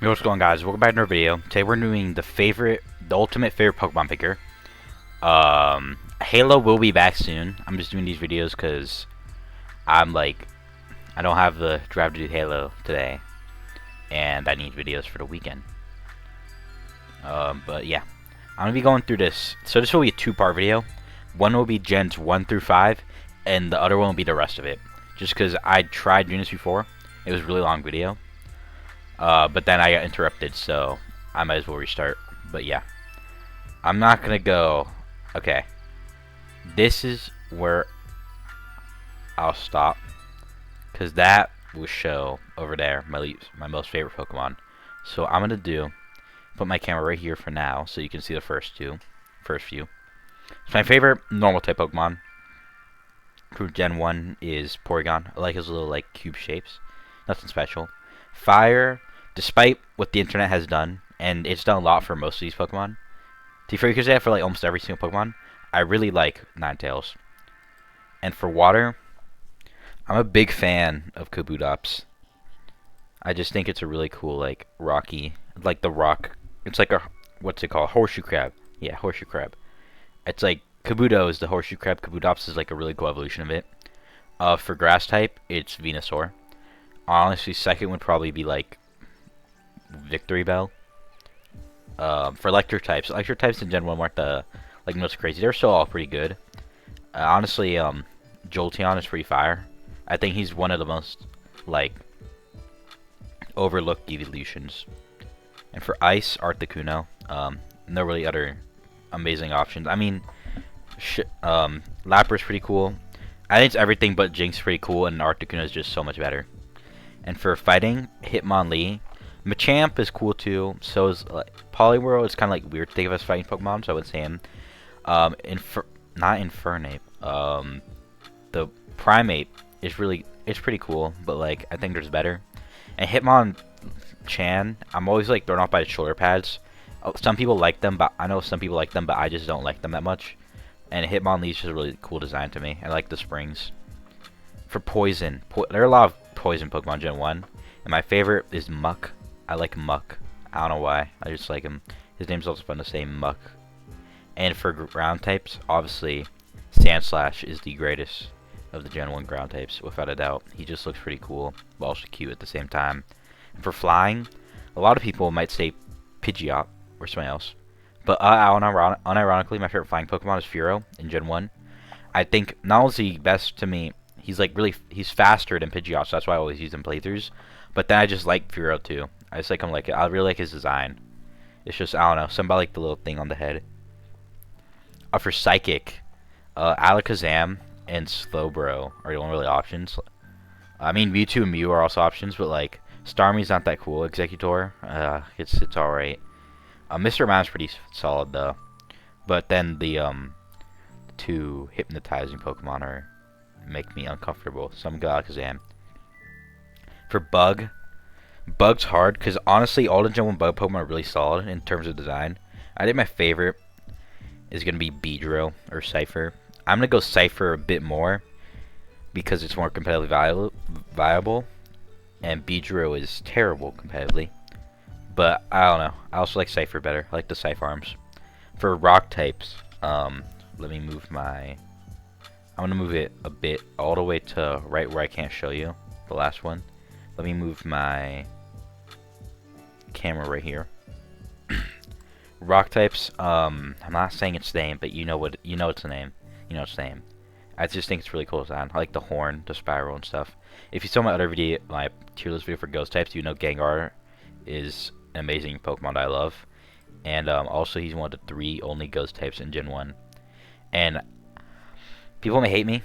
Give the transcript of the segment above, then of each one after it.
Yo, what's going on, guys? Welcome back to our video. Today we're doing the ultimate favorite Pokemon picker. Halo will be back soon. I'm just doing these videos because I don't have the drive to do Halo today, and I need videos for the weekend. But yeah, I'm gonna be going through this. So this will be a two-part video. One will be Gens 1 through 5, and the other one will be the rest of it. Just because I tried doing this before, it was a really long video. But then I got interrupted, so I might as well restart. But yeah, I'm not gonna go. Okay, this is where I'll stop, cause that will show over there my most favorite Pokemon. So I'm gonna put my camera right here for now, so you can see the first few. So my favorite normal type Pokemon for Gen 1 is Porygon. I like his little cube shapes. Nothing special. Fire. Despite what the internet has done, and it's done a lot for most of these Pokemon, to be fair, you can say that for almost every single Pokemon, I really like Ninetales. And for water, I'm a big fan of Kabutops. I just think it's a really cool, rocky, the rock. It's like a, what's it called? Horseshoe crab. Yeah, horseshoe crab. It's like Kabuto is the horseshoe crab. Kabutops is like a really cool evolution of it. For grass type, it's Venusaur. Honestly, second would probably be Victory Bell. For electric types in Gen 1 weren't the most crazy. They're still all pretty good. Honestly, Jolteon is pretty fire. I think he's one of the most overlooked evolutions. And for ice, Articuno. No really other amazing options. I mean, Lapras pretty cool. I think it's everything but Jinx pretty cool, and Articuno is just so much better. And for fighting, Hitmonlee. Machamp is cool too. So is Poliwhirl. It's kind of weird to think of as fighting Pokemon, so I would say him. Not Infernape. The Primeape is it's pretty cool, but I think there's better. And Hitmonchan, I'm always thrown off by the shoulder pads. Some people like them, but I just don't like them that much. And Hitmonlee is just a really cool design to me. I like the springs. For poison, there are a lot of poison Pokemon Gen 1, and my favorite is Muck. I like Muck. I don't know why. I just like him. His name's also fun to say, Muck. And for ground types, obviously, Sandslash is the greatest of the Gen 1 ground types, without a doubt. He just looks pretty cool, but also cute at the same time. And for flying, a lot of people might say Pidgeot or something else. But unironically, my favorite flying Pokemon is Fearow in Gen 1. I think not only is he best to me, he's he's faster than Pidgeot, so that's why I always use him playthroughs. But then I just like Fearow too. I just like him I really like his design. It's just, I don't know, something about the little thing on the head. For Psychic, Alakazam and Slowbro are the only really options. I mean, Mewtwo and Mew are also options, but Starmie's not that cool. Executor, it's alright. Mr. Mime's pretty solid though. But then the two hypnotizing Pokemon make me uncomfortable. So I'm going Alakazam. For Bug's hard, because honestly, all the Gen 1 Bug Pokemon are really solid in terms of design. I think my favorite is going to be Beedrill or Cypher. I'm going to go Cypher a bit more, because it's more competitively viable, and Beedrill is terrible competitively. But, I don't know, I also like Cypher better. I like the Scythe arms. For rock types, let me move I'm going to move it a bit, all the way to right where I can't show you, the last one. Let me move my camera right here. Rock types, I'm not saying its name, but you know its name. You know its name. I just think it's really cool design. I like the horn, the spiral and stuff. If you saw my other video, my tier list video for ghost types, you know Gengar is an amazing Pokemon that I love. And also he's one of the 3 only ghost types in Gen 1. And people may hate me.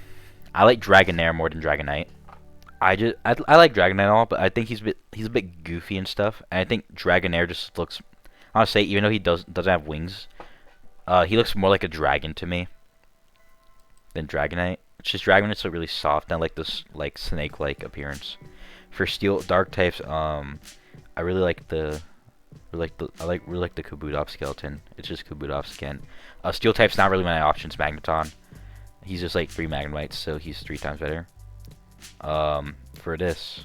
I like Dragonair more than Dragonite. I like Dragonite and all, but I think he's a bit goofy and stuff. And I think Dragonair just looks, I want to say, even though he doesn't have wings, he looks more like a dragon to me than Dragonite. It's just Dragonite's really soft and this snake-like appearance. For steel dark types, I really like the Kabutops skeleton. It's just Kabutops skin. Steel type's not really my options. Magneton. He's just 3 Magnemites, so he's 3 times better. For this,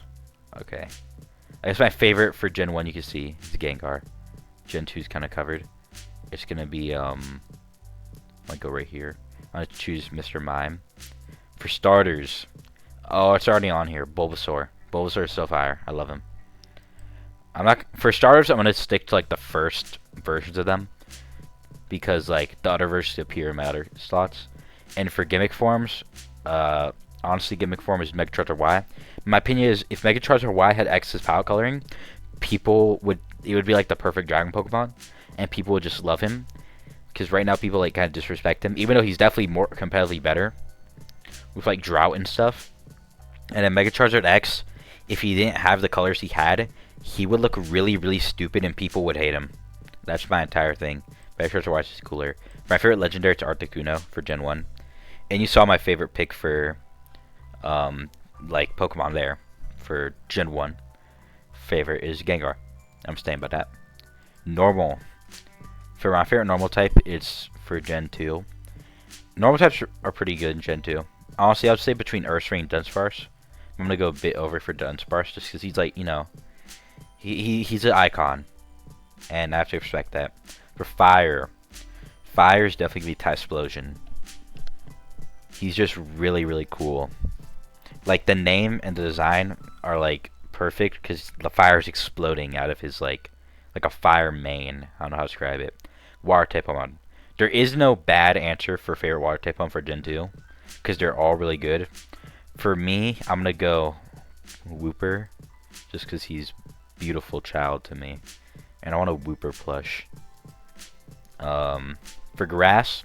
okay, I guess my favorite for Gen 1 you can see is Gengar. Gen 2 is kind of covered. It's gonna be I'll go right here. I'm gonna choose Mr. Mime. For starters, oh, it's already on here. Bulbasaur. Bulbasaur is so fire. I love him. I'm not for starters. I'm gonna stick to like the first versions of them because like the other versions appear in my other slots. And for gimmick forms, honestly, gimmick form is Mega Charizard Y. My opinion is if Mega Charizard Y had X's palette coloring, it would be like the perfect Dragon Pokemon, and people would just love him. Because right now people like kind of disrespect him, even though he's definitely more competitively better with like Drought and stuff. And then Mega Charizard X, if he didn't have the colors he had, he would look really, really stupid, and people would hate him. That's my entire thing. Mega Charizard Y is just cooler. My favorite legendary is Articuno for Gen 1. And you saw my favorite pick for, like, Pokemon there for Gen 1. Favorite is Gengar. I'm staying by that. Normal. For my favorite normal type, it's for Gen 2. Normal types are pretty good in Gen 2. Honestly, I would say between Ursaring and Dunsparce. I'm going to go a bit over for Dunsparce just because he's like, you know, he's an icon. And I have to respect that. For Fire. Fire is definitely going to be Typhlosion. He's just really, really cool. Like, the name and the design are, like, perfect because the fire is exploding out of his, like a fire mane. I don't know how to describe it. Water type Pokemon. There is no bad answer for favorite water type Pokemon for Gen 2 because they're all really good. For me, I'm going to go Wooper just because he's beautiful child to me. And I want a Wooper plush. For grass,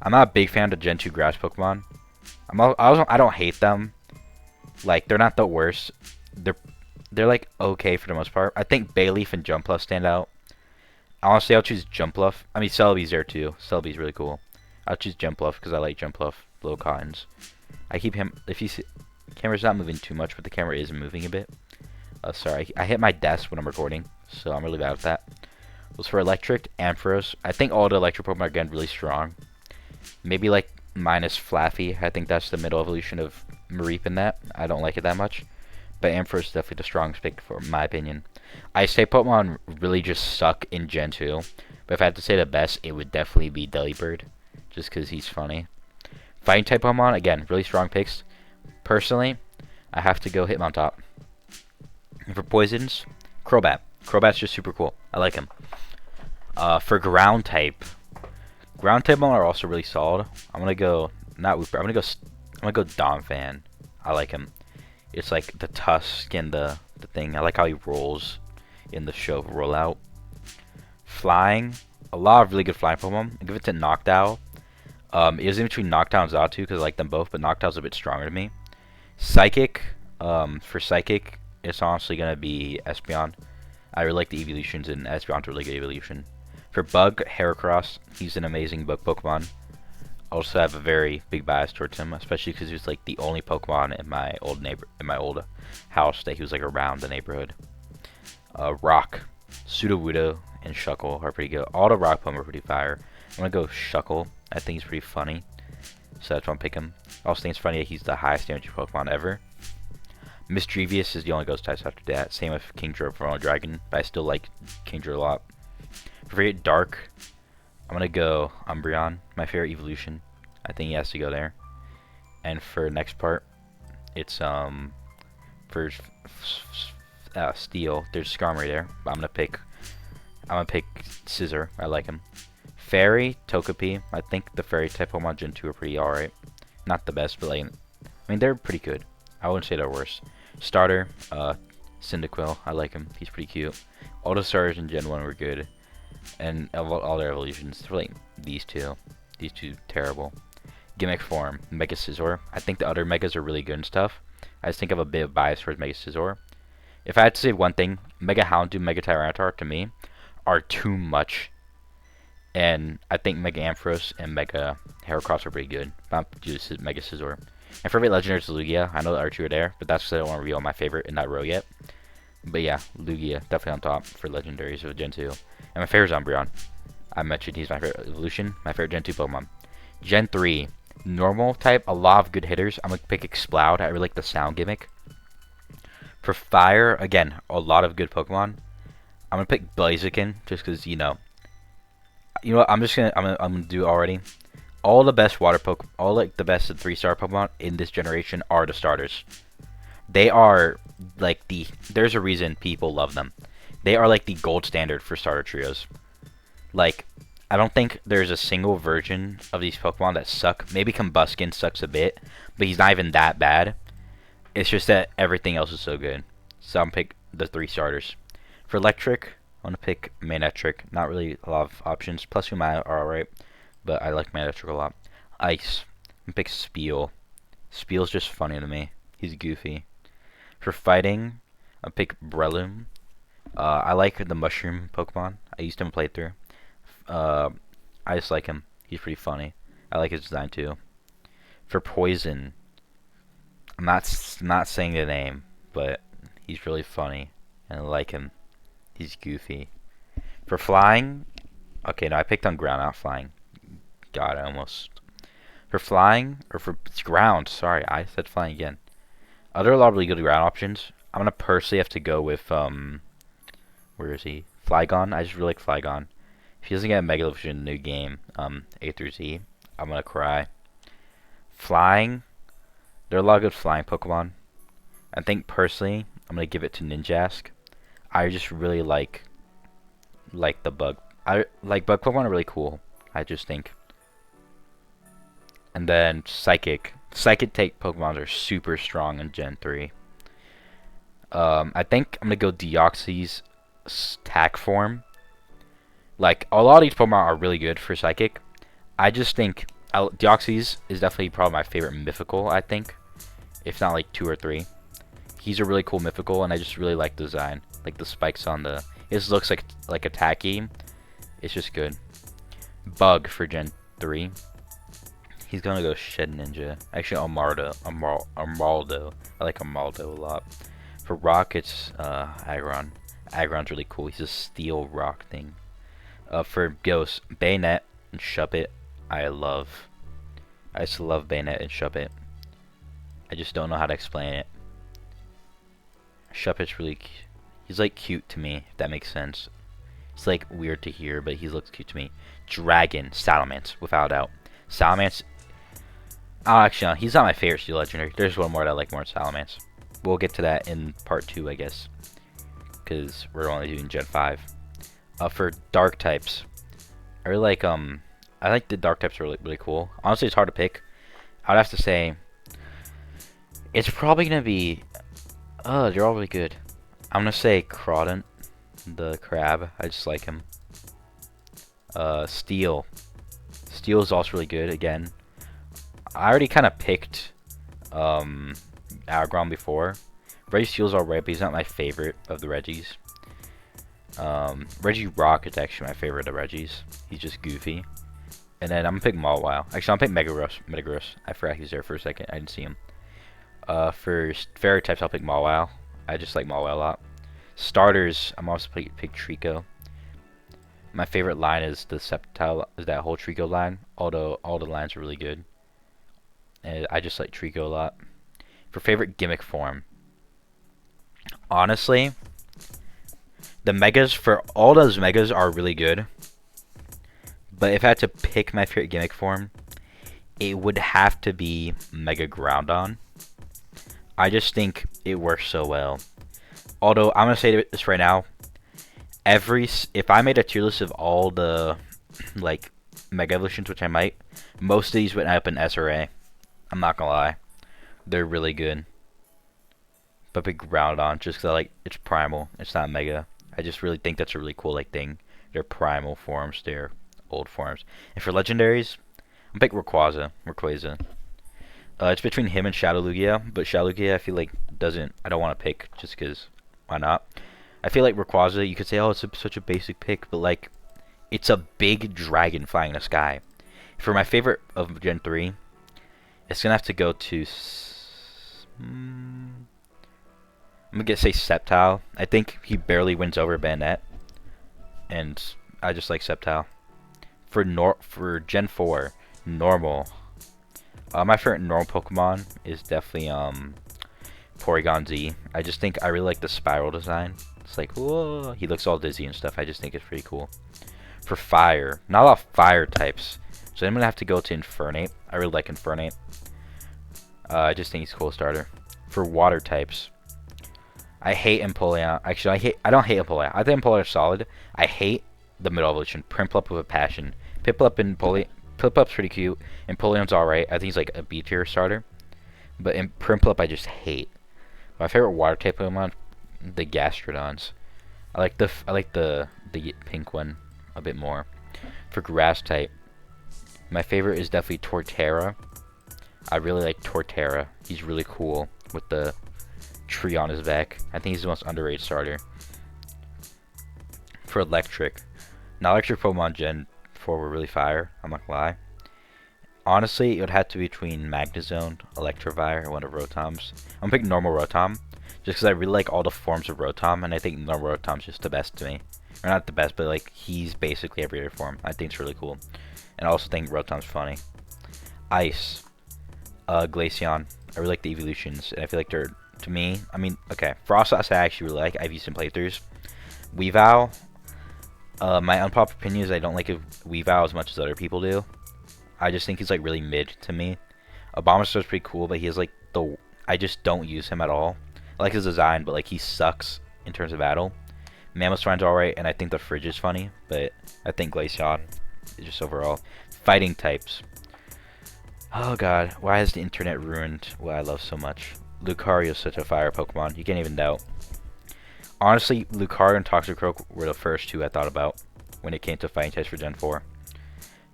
I'm not a big fan of Gen 2 grass Pokemon. I don't hate them. Like, they're not the worst. They're like okay for the most part. I think Bayleaf and Jumpluff stand out. Honestly, I'll choose Jumpluff. I mean, Celebi's there too. Celebi's really cool. I'll choose Jumpluff because I like Jumpluff. Little Cottons. I keep him. If you see, camera's not moving too much, but the camera is moving a bit. Sorry, I hit my desk when I'm recording, so I'm really bad with that. Was for electric, Ampharos. I think all the electric Pokemon are again really strong. Maybe like minus Flaffy. I think that's the middle evolution of Mareep in that. I don't like it that much. But Ampharos is definitely the strongest pick for my opinion. I say Pokemon really just suck in Gen 2. But if I had to say the best, it would definitely be Delibird. Just because he's funny. Fighting type Pokemon, again, really strong picks. Personally, I have to go Hitmontop. And for poisons, Crobat. Crobat's just super cool. I like him. For ground type Pokemon are also really solid. I'm gonna go not Wooper. I'm gonna go Donphan. I like him. It's like the tusk and the thing. I like how he rolls in the show Rollout. Flying, a lot of really good flying Pokemon. I'll give it to Noctowl. It was in between Noctowl and Xatu because I like them both, but Noctowl's a bit stronger to me. Psychic, for Psychic, it's honestly gonna be Espeon. I really like the evolutions, and Espeon's a really good evolution. For Bug, Heracross, he's an amazing bug Pokemon. I also have a very big bias towards him, especially because he was like the only Pokemon in my old house that he was like around the neighborhood. Rock, Sudowoodo, and Shuckle are pretty good. All the rock Pokemon are pretty fire. I'm gonna go Shuckle. I think he's pretty funny, so that's why I'm picking him. I also think it's funny that he's the highest damage Pokemon ever. Mischievous is the only ghost types after that. Same with Kingdra for Dragon, but I still like Kingdra a lot. For favorite Dark, I'm gonna go Umbreon, my favorite evolution. I think he has to go there. And for next part, it's for Steel. There's Skarmory there, but I'm gonna pick Scizor. I like him. Fairy, Togepi. I think the Fairy type Pokemon Gen 2 are pretty alright. Not the best, but like, I mean they're pretty good. I wouldn't say they're worse. Starter, Cyndaquil. I like him. He's pretty cute. All the starters in Gen 1 were good. And all their evolutions, for like these two terrible. Gimmick form, Mega Scizor. I think the other Megas are really good and stuff. I just think I have a bit of bias towards Mega Scizor. If I had to say one thing, Mega Houndoom, Mega Tyranitar to me are too much. And I think Mega Ampharos and Mega Heracross are pretty good. But I'm just Mega Scizor. And favorite legendary is Lugia. I know the other two are there, but that's because I don't want to reveal my favorite in that row yet. But yeah, Lugia definitely on top for legendaries of Gen 2. And my favorite is Umbreon. I mentioned he's my favorite evolution. My favorite Gen 2 Pokemon. Gen 3, normal type, a lot of good hitters. I'm going to pick Exploud. I really like the sound gimmick. For fire, again, a lot of good Pokemon. I'm gonna pick Blaziken just because you know what, I'm gonna do already. All the best water Pokemon, all like the best 3-star Pokemon in this generation are the starters. They are like there's a reason people love them. They are like the gold standard for starter trios. Like, I don't think there's a single version of these Pokemon that suck. Maybe Combuskin sucks a bit, but he's not even that bad. It's just that everything else is so good. So I'm gonna pick the 3 starters. For electric, I'm gonna pick Manectric. Not really a lot of options. Plus, you might are alright, but I like Manectric a lot. Ice, I'm gonna pick Spiel. Spiel's just funny to me. He's goofy. For fighting, I'll pick Breloom. I like the mushroom Pokemon. I used him in playthrough. I just like him. He's pretty funny. I like his design too. For poison, I'm not saying the name, but he's really funny, and I like him. He's goofy. For flying, okay, no, I picked on ground, not flying. God, I almost. For flying, or for ground, sorry, I said flying again. There are a lot of really good ground options. I'm gonna personally have to go with where is he? Flygon. I just really like Flygon. If he doesn't get a Mega Evolution in the new game, A through Z, I'm gonna cry. Flying. There are a lot of good flying Pokemon. I think personally, I'm gonna give it to Ninjask. I just really like the bug. I like bug Pokemon are really cool. I just think. And then Psychic. Psychic type Pokemon are super strong in Gen 3. I think I'm gonna go Deoxys tack form. Like, a lot of these Pokemon are really good for Psychic. I just think Deoxys is definitely probably my favorite mythical, I think. If not like 2 or 3. He's a really cool mythical, and I just really like the design. Like the spikes on the... It just looks like a tacky. It's just good. Bug for Gen 3. He's gonna go Shed Ninja. Actually, Armaldo. I like Armaldo a lot. For rock, it's Aggron. Aggron's really cool. He's a steel rock thing. For Ghost, Bayonet and Shuppet, I love. I just love Bayonet and Shuppet. I just don't know how to explain it. Shuppet's really cute. He's like cute to me, if that makes sense. It's like weird to hear, but he looks cute to me. Dragon, Salamence, without a doubt. Salamence. Oh, actually, no, he's not my favorite Steel Legendary. There's one more that I like more than Salamence. We'll get to that in part 2, I guess. Because we're only doing Gen 5. For Dark types, I really like, I like the Dark types are really cool. Honestly, it's hard to pick. I would have to say, it's probably going to be, they're all really good. I'm going to say Crawdont, the crab. I just like him. Steel. Steel is also really good, again. I already kind of picked Aggron before. Registeel's alright, but he's not my favorite of the Reggies. Regirock is actually my favorite of Reggies. He's just goofy. And then I'm gonna pick Mawile. Actually, I'm gonna pick Metagross. I forgot he was there for a second. I didn't see him. For fairy types, I'll pick Mawile. I just like Mawile a lot. Starters, I'm also pick Trico. My favorite line is the Sceptile, is that whole Trico line. Although all the lines are really good. And I just like Trico a lot. For favorite gimmick form, honestly, the Megas, for all those Megas are really good. But if I had to pick my favorite gimmick form, it would have to be Mega Groudon. I just think it works so well. Although, I'm going to say this right now. If I made a tier list of all the, like, Mega Evolutions, which I might, most of these would end up in SRA. I'm not going to lie. They're really good. But big Groudon, just because I like, it's primal. It's not Mega. I just really think that's a really cool, like, thing. They're primal forms. They're old forms. And for legendaries, I'm pick Rayquaza. It's between him and Shadow Lugia, but Shadow Lugia I feel like I don't want to pick just because why not? I feel like Rayquaza, you could say, oh, it's such a basic pick, but like, it's a big dragon flying in the sky. For my favorite of Gen 3, it's gonna have to go to I'm gonna say Sceptile. I think he barely wins over Bayonet, and I just like Sceptile. For Gen 4, normal. My favorite normal Pokemon is definitely Porygon Z. I just think I really like the spiral design. It's like, whoa, he looks all dizzy and stuff. I just think it's pretty cool. For fire, not a lot of fire types, so I'm gonna have to go to Infernape. I really like Infernape. I just think he's a cool starter. For water types, I hate Empoleon. Actually, I don't hate Empoleon. I think Empoleon is solid. I hate the middle evolution. Prinplup with a passion. Priplup's pretty cute. Empoleon's alright. I think he's like a B tier starter. But in Prinplup, I just hate. My favorite water type Pokemon, the Gastrodons. I like the pink one a bit more. For grass type, my favorite is definitely Torterra. I really like Torterra. He's really cool with the tree on his back. I think he's the most underrated starter. For electric, now electric Pokemon Gen 4 were really fire. I'm not gonna lie. Honestly, it would have to be between Magnezone, Electivire, or one of Rotom's. I'm gonna pick normal Rotom, just because I really like all the forms of Rotom, and I think normal Rotom's just the best to me. Or not the best, but like he's basically every other form. I think it's really cool, and I also think Rotom's funny. Ice, Glaceon. I really like the evolutions, and I feel like they're, to me, I mean, okay, Frostos I actually really like. I've used in playthroughs. Weavile, my unpopular opinion is I don't like Weavile as much as other people do. I just think he's like really mid to me. Abomastar's pretty cool, but he has like I just don't use him at all. I like his design, but like he sucks in terms of battle. Mamoswine's alright, and I think the Fridge is funny, but I think Glaceon is just overall. Fighting types. Oh god, why has the internet ruined what I love so much? Lucario is such a fire Pokemon, you can't even doubt. Honestly, Lucario and Toxicroak were the first two I thought about when it came to fighting types for Gen 4.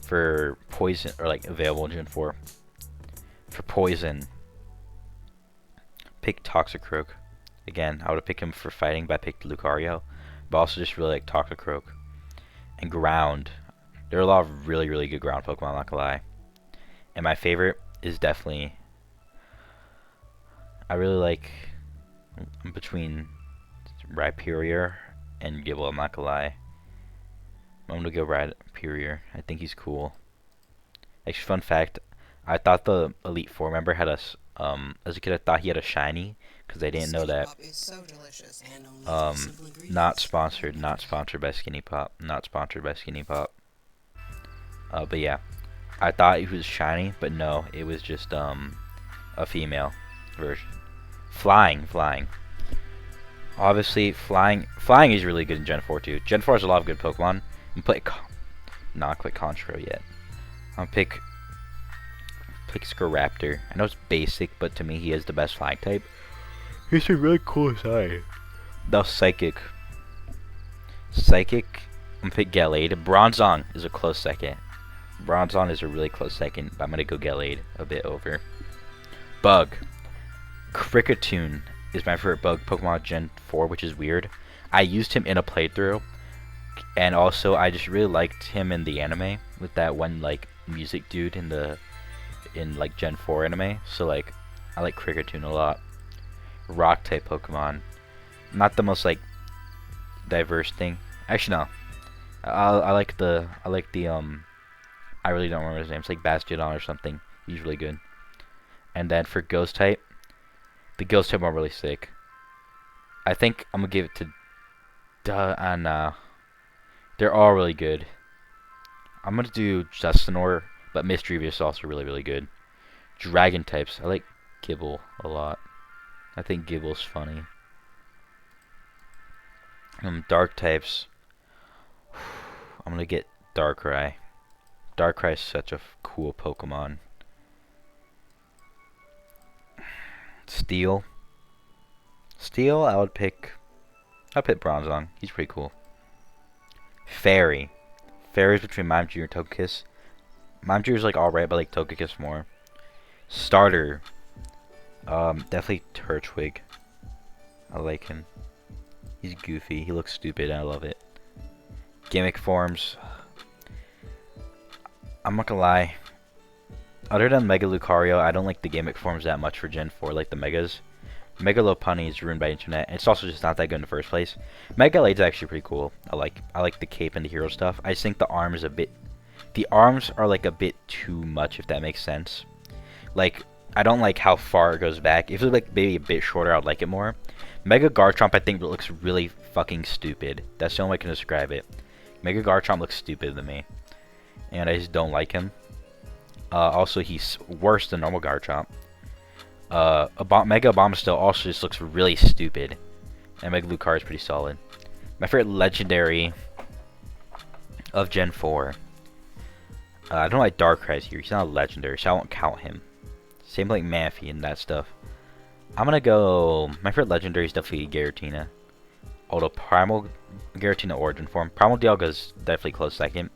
For poison, or like available in Gen 4. For poison, pick Toxicroak. Again, I would have picked him for fighting, but I picked Lucario. But also just really like Toxicroak. And ground. There are a lot of really, really good ground Pokemon, I'm not gonna lie. And my favorite is definitely, I really like, I'm between Rhyperior and Gible, I'm not gonna lie. I'm gonna go Rhyperior. I think he's cool. Actually, fun fact, I thought the Elite Four member had a, as a kid I thought he had a shiny, because I didn't know that. Not sponsored by Skinny Pop. Not sponsored by Skinny Pop. But yeah. I thought he was shiny, but no, it was just a female version. Flying. Obviously, flying is really good in Gen 4 too. Gen 4 has a lot of good Pokemon. I'm play not quite Contra yet. I'll pick Scaraptor. I know it's basic, but to me he is the best flying type. He's a really cool design. The Psychic, I'm gonna pick Gallade. Bronzong is a close second. Bronzong is a really close second, but I'm gonna go Gallade a bit over. Bug. Kricketune is my favorite bug Pokemon Gen 4, which is weird. I used him in a playthrough, and also I just really liked him in the anime with that one like music dude in like Gen 4 anime. So like I like Kricketune a lot. Rock type Pokemon, not the most like diverse thing. Actually no, I like the I really don't remember his name. It's like Bastiodon or something. He's really good. And then for Ghost type, the Ghost type are really sick. I think I'm gonna give it to they're all really good. I'm gonna do Dusknoir, but Misdreavus is also really, really good. Dragon types, I like Gible a lot. I think Gible's funny. Dark types, I'm gonna get Darkrai. Darkrai is such a cool Pokemon. Steel, I'd pick Bronzong. He's pretty cool. Fairy's between Mimikyu and Togekiss. Mimikyu is like alright, but like Togekiss more. Starter, definitely Turtwig. I like him. He's goofy. He looks stupid, and I love it. Gimmick forms. I'm not gonna lie. Other than Mega Lucario, I don't like the gimmick forms that much for Gen 4, like the Megas. Mega Lopunny is ruined by internet, and it's also just not that good in the first place. Mega Lade's actually pretty cool. I like the cape and the hero stuff. I just think the arms are like a bit too much, if that makes sense. Like I don't like how far it goes back. If it was like maybe a bit shorter, I'd like it more. Mega Garchomp, I think, looks really fucking stupid. That's the only way I can describe it. Mega Garchomp looks stupid to me, and I just don't like him. Also, he's worse than normal Garchomp. Mega Bombstill also just looks really stupid, and Mega Lucario is pretty solid. My favorite legendary of Gen 4. I don't like Darkrai's here. He's not a legendary, so I won't count him. Same like Manphy and that stuff. I'm gonna go. My favorite legendary is definitely Giratina. Although Primal Giratina Origin Form. Primal Dialga is definitely close second.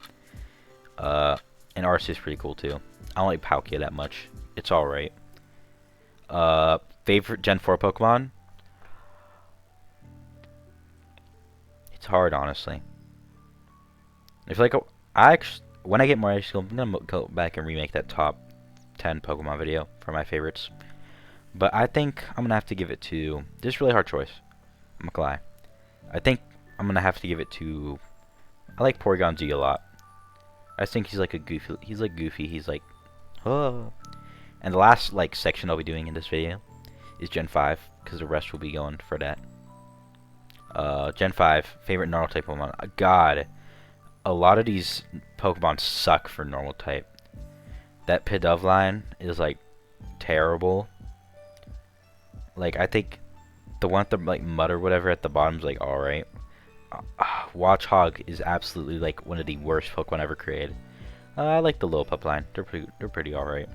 And Arceus is pretty cool too. I don't like Palkia that much. It's alright. Favorite Gen 4 Pokemon? It's hard, honestly. I feel like when I get more high school, I'm gonna go back and remake that top 10 Pokemon video for my favorites. But I think I'm gonna have to give it to. This is a really hard choice. I'm not gonna lie. I think I'm gonna have to give it to. I like Porygon Z a lot. I think he's like a goofy. He's like goofy. He's like, oh. And the last like section I'll be doing in this video is Gen 5, because the rest will be going for that. Gen 5 favorite normal type Pokemon. God, a lot of these Pokemon suck for normal type. That Pidove is like terrible. Like I think the one with the like mud or whatever at the bottom is like alright. Watchog is absolutely like one of the worst Pokemon ever created. I like the Lillipup line. They're pretty alright.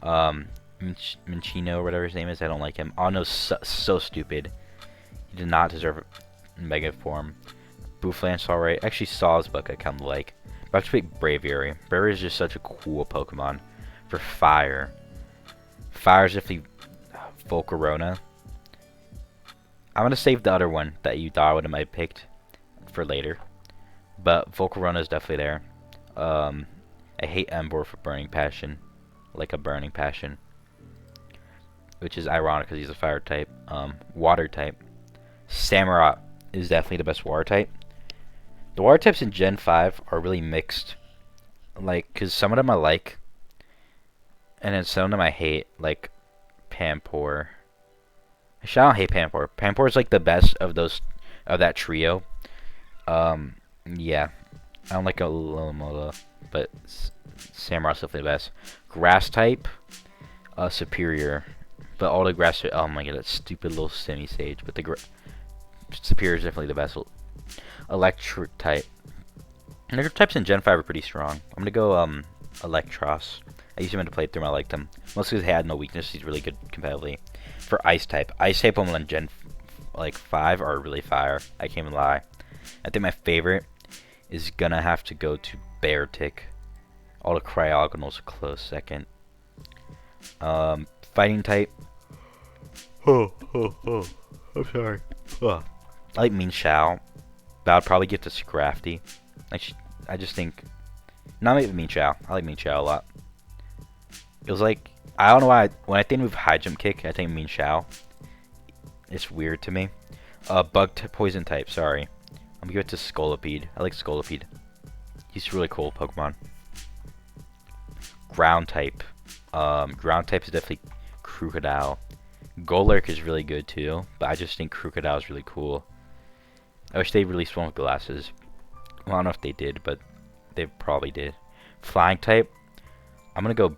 Minchino or whatever his name is, I don't like him. Oh no, so stupid. He did not deserve Mega form. Bouffalan's alright. Actually, Sawsbuck I kind of like. But I have to pick Braviary. Braviary is just such a cool Pokemon for fire. Fire is definitely Volcarona. I'm gonna save the other one that you thought I would have picked for later. But Volcarona is definitely there. I hate Emboar for Burning Passion. Like a Burning Passion. Which is ironic because he's a fire type. Water type. Samurott is definitely the best water type. The water types in Gen 5 are really mixed. Like, because some of them I like. And then some of them I hate. Like, Pampor. Actually, I don't hate Pampor. Pampor is like the best of that trio. Yeah. I don't like a Alomola, but Samurott's definitely the best. Grass type, Superior. But all the grass, oh my god, that stupid little Semi-Sage. But the Superior is definitely the best. Electric type. Electric types in Gen 5 are pretty strong. I'm gonna go Electros. I used him in a playthrough and I liked him. Mostly because he had no weakness. He's really good competitively. For Ice type Pokemon in Gen 5 are really fire. I can't even lie. I think my favorite is gonna have to go to Beartic. All the Cryogonals a close second. Fighting type. I'm sorry. I like Minshao, but I'd probably get to Scrafty. I just think, not even Minshao. I like Minshao a lot. It was like, I don't know why, when I think of High Jump Kick, I think Minshao. It's weird to me. Poison type, sorry. I'm gonna give it to Scolipede. I like Scolipede. He's a really cool Pokemon. Ground type. Ground type is definitely Crocodile. Golurk is really good too, but I just think Crocodile is really cool. I wish they released one with glasses. Well, I don't know if they did, but they probably did. Flying type. I'm gonna go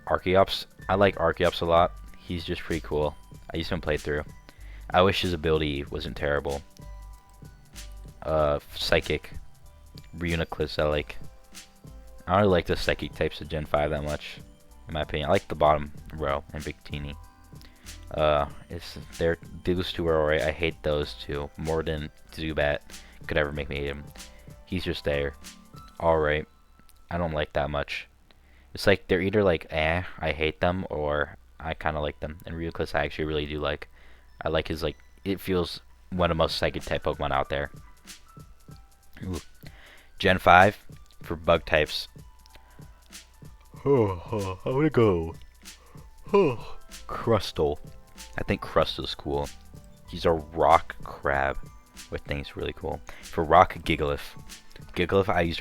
Archeops. I like Archeops a lot. He's just pretty cool. I used to play through. I wish his ability wasn't terrible. Psychic. Reuniclus I like. I don't really like the Psychic types of Gen 5 that much, in my opinion. I like the bottom row and Victini. Those two are alright. I hate those two more than Zubat could ever make me hate him. He's just there. Alright. I don't like that much. It's like they're either like, I hate them, or I kind of like them. And Reuniclus I actually really do like. I like his, like, it feels one of the most Psychic type Pokemon out there. Ooh. Gen 5 for bug types. I'm gonna go. Crustle. I think Crustle's cool. He's a rock crab, which I think is really cool. For rock, Gigalith. Gigalith I used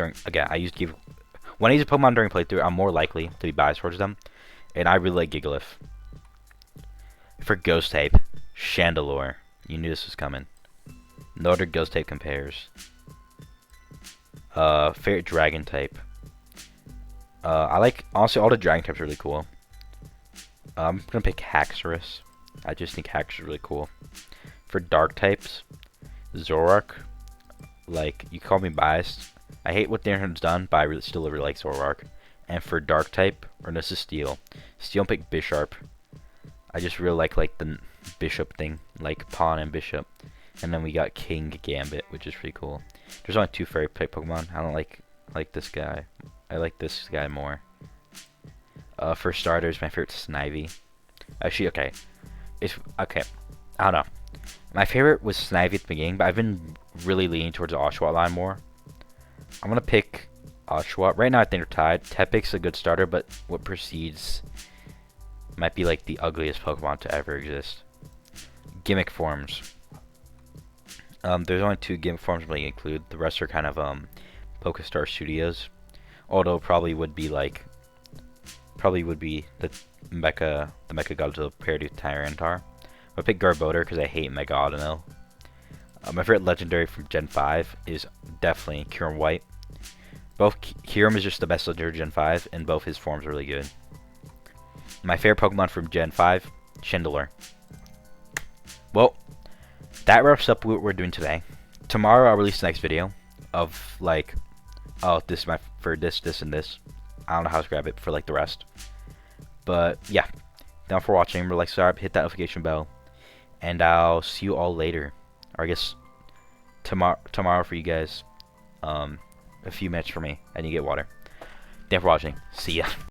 when I use a Pokemon during playthrough, I'm more likely to be biased towards them. And I really like Gigalith. For Ghost type, Chandelure. You knew this was coming. No other Ghost type compares. Favorite Dragon type. I like, honestly, all the Dragon types are really cool. I'm gonna pick Haxorus. I just think Haxorus is really cool. For Dark types, Zoroark. Like, you call me biased. I hate what Darren's done, but I still really like Zoroark. And for Dark type, or this is Steel. Steel pick Bisharp. I just really like the Bishop thing, like Pawn and Bishop. And then we got King Gambit, which is pretty cool. There's only 2 fairy type Pokemon. I don't like this guy. I like this guy more. For starters, my favorite's Snivy. Actually, okay. Okay. I don't know. My favorite was Snivy at the beginning, but I've been really leaning towards the Oshawott line more. I'm gonna pick Oshawott. Right now I think they're tied. Tepig's a good starter, but what precedes might be like the ugliest Pokemon to ever exist. Gimmick forms. There's only 2 gimmick forms I'm gonna include. The rest are kind of Pokestar Studios. Although probably would be the Mecha Godzilla parody of Tyranitar. I pick Garbodor because I hate Mega Audino. My favorite legendary from Gen 5 is definitely Kyurem White. Kyurem is just the best legendary Gen 5, and both his forms are really good. My favorite Pokemon from Gen 5, Chandelure. Well, that wraps up what we're doing today. Tomorrow I'll release the next video of like, oh, this is for this, and this. I don't know how to grab it for like the rest. But yeah, thanks for watching. Remember, like, subscribe, hit that notification bell, and I'll see you all later. Or I guess tomorrow for you guys. A few minutes for me, and you get water. Thanks for watching. See ya.